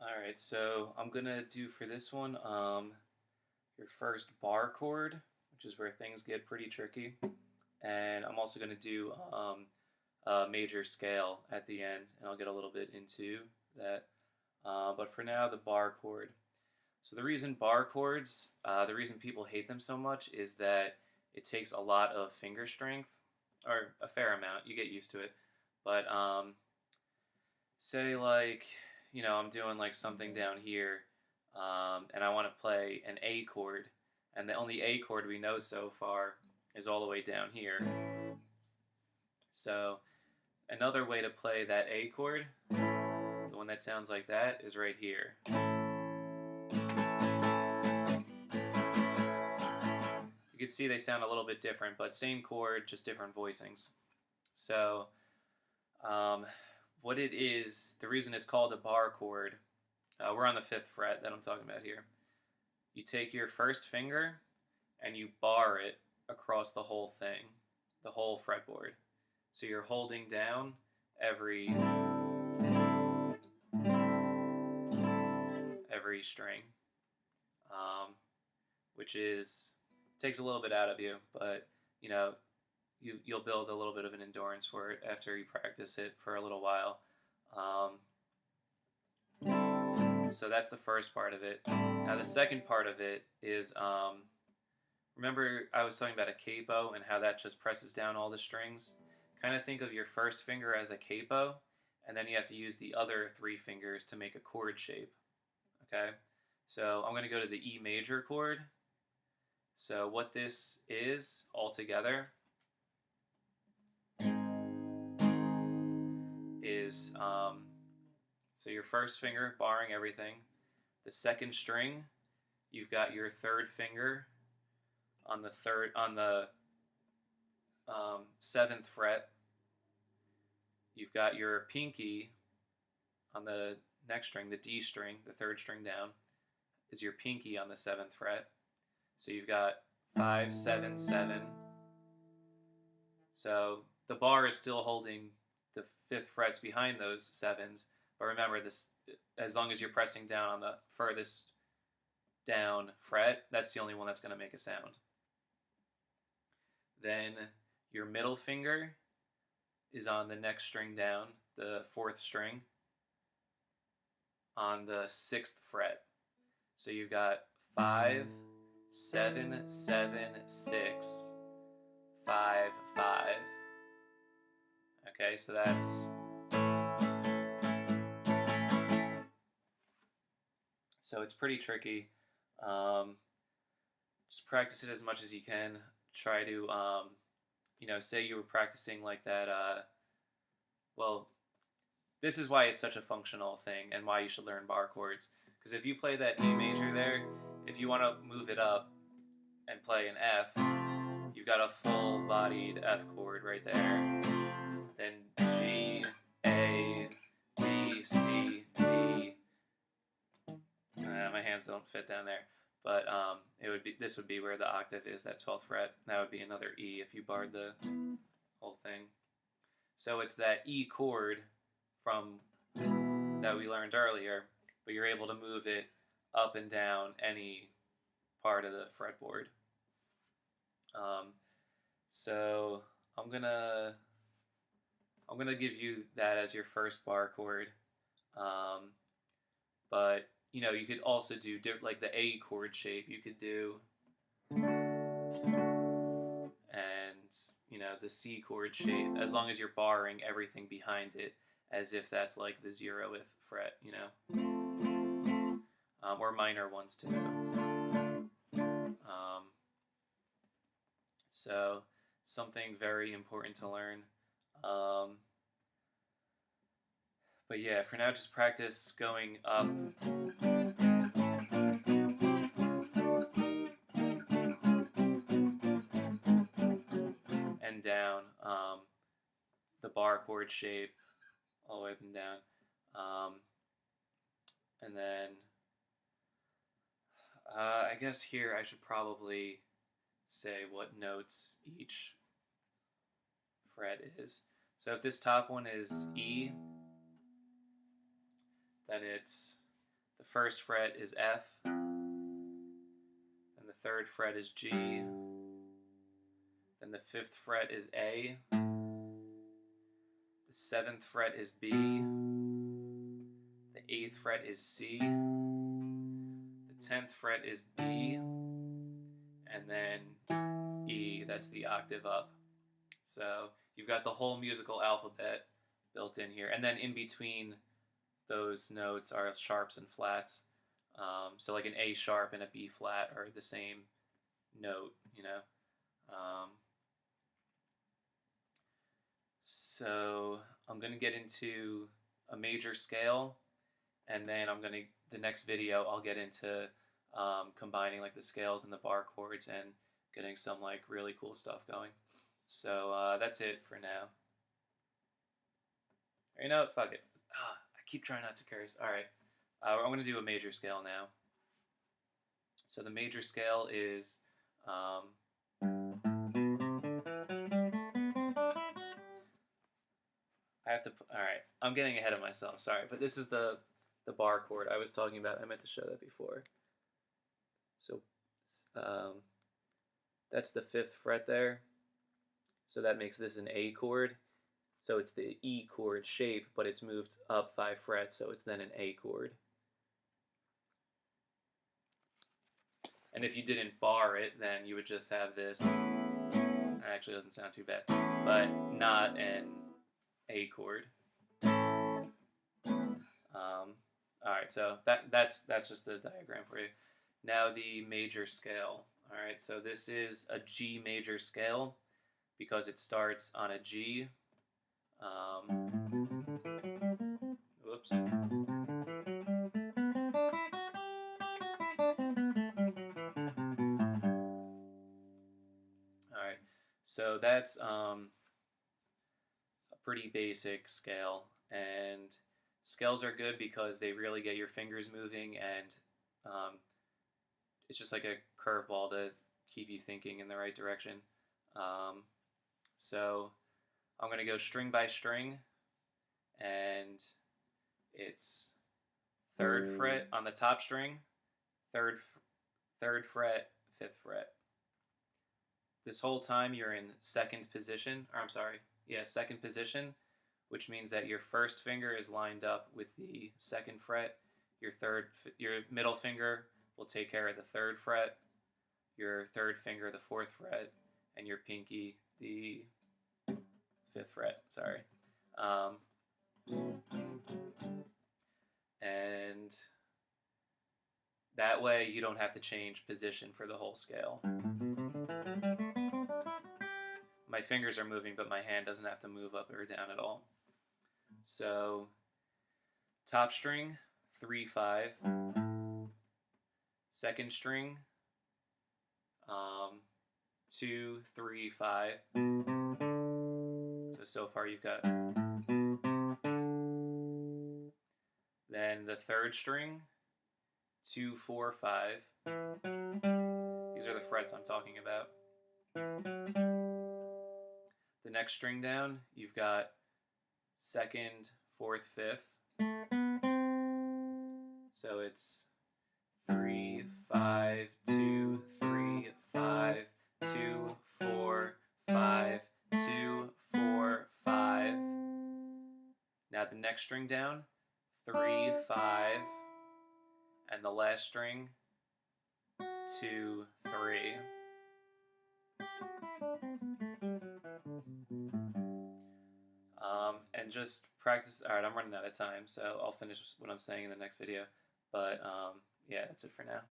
Alright, so I'm gonna do for this one your first bar chord, which is where things get pretty tricky. And I'm also gonna do a major scale at the end, and I'll get a little bit into that. But for now, the bar chord. So the reason bar chords, the reason people hate them so much is that it takes a lot of finger strength, or a fair amount. You get used to it. But say like, I'm doing like something down here, and I want to play an A chord, and the only A chord we know so far is all the way down here. So another way to play that A chord, the one that sounds like that, is right here. You can see they sound a little bit different, but same chord, just different voicings. So what it is, the reason it's called a bar chord, we're on the 5th fret that I'm talking about here. You take your first finger and you bar it across the whole thing, the whole fretboard. So you're holding down every string, which takes a little bit out of you, but you'll build a little bit of an endurance for it after you practice it for a little while. So that's the first part of it. Now the second part of it is, remember I was talking about a capo and how that just presses down all the strings? Kind of think of your first finger as a capo, and then you have to use the other 3 fingers to make a chord shape. Okay? So I'm going to go to the E major chord. So what this is altogether is, so your first finger barring everything. The second string, you've got your 3rd finger on the 7th fret. You've got your pinky on the next string, the D string, the 3rd string down, is your pinky on the 7th fret. So you've got 5, 7, 7. So the bar is still holding the 5th frets behind those 7s, but remember this, as long as you're pressing down on the furthest down fret, that's the only one that's going to make a sound. Then your middle finger is on the next string down, the 4th string, on the 6th fret. So you've got 5, 7, 7, 6, 5, 5. Okay, so that's... So it's pretty tricky. Just practice it as much as you can. Try to, say you were practicing like that, well, this is why it's such a functional thing and why you should learn bar chords. Because if you play that E major there, if you want to move it up and play an F, you've got a full-bodied F chord right there. Then G, A, B, C, D. My hands don't fit down there, but this would be where the octave is, that 12th fret. That would be another E if you barred the whole thing. So it's that E chord that we learned earlier, but you're able to move it up and down any part of the fretboard. So I'm gonna give you that as your first bar chord, but you could also do like the A chord shape. You could do, and the C chord shape, as long as you're barring everything behind it, as if that's like the 0th fret, or minor ones too. So something very important to learn. But yeah, for now, just practice going up and down the bar chord shape, all the way up and down. And then I guess here I should probably say what notes each fret is. So if this top one is E, then it's The first fret is F, then the third fret is G, then the fifth fret is A, the seventh fret is B, the eighth fret is C, the 10th fret is D, and then E, that's the octave up. So you've got the whole musical alphabet built in here, and then in between those notes are sharps and flats. So like an A sharp and a B flat are the same note, you know. So I'm going to get into a major scale, and then the next video I'll get into combining like the scales and the bar chords and getting some like really cool stuff going. So that's it for now. You know, fuck it. I keep trying not to curse. All right, I'm going to do a major scale now. So the major scale is I have to. All right, I'm getting ahead of myself. Sorry, but this is the bar chord I was talking about. I meant to show that before. So that's the 5th fret there. So that makes this an A chord. So it's the E chord shape, but it's moved up 5 frets, so it's then an A chord. And if you didn't bar it, then you would just have this. It actually doesn't sound too bad, but not an A chord. All right, so that's just the diagram for you. Now the major scale. All right, so this is a G major scale because it starts on a G. Whoops. All right, so that's a pretty basic scale, and scales are good because they really get your fingers moving, and it's just like a curveball to keep you thinking in the right direction. So I'm going to go string by string, and it's 3rd fret on the top string, 3rd fret, 5th fret. This whole time you're in second position, second position, which means that your first finger is lined up with the 2nd fret, your middle finger will take care of the 3rd fret, your 3rd finger the 4th fret, and your pinky the 5th fret, sorry. And that way you don't have to change position for the whole scale. My fingers are moving, but my hand doesn't have to move up or down at all. So top string, 3/5. Second string, 2/3/5. So far you've got. Then the 3rd string, 2/4/5. These are the frets I'm talking about. The next string down, you've got 2nd, 4th, 5th. So it's 3/5, 2/3/5, 2/4/5, 2/4/5. Now the next string down, 3/5, and the last string, 2/3. And just practice. All right, I'm running out of time, so I'll finish what I'm saying in the next video. But yeah, that's it for now.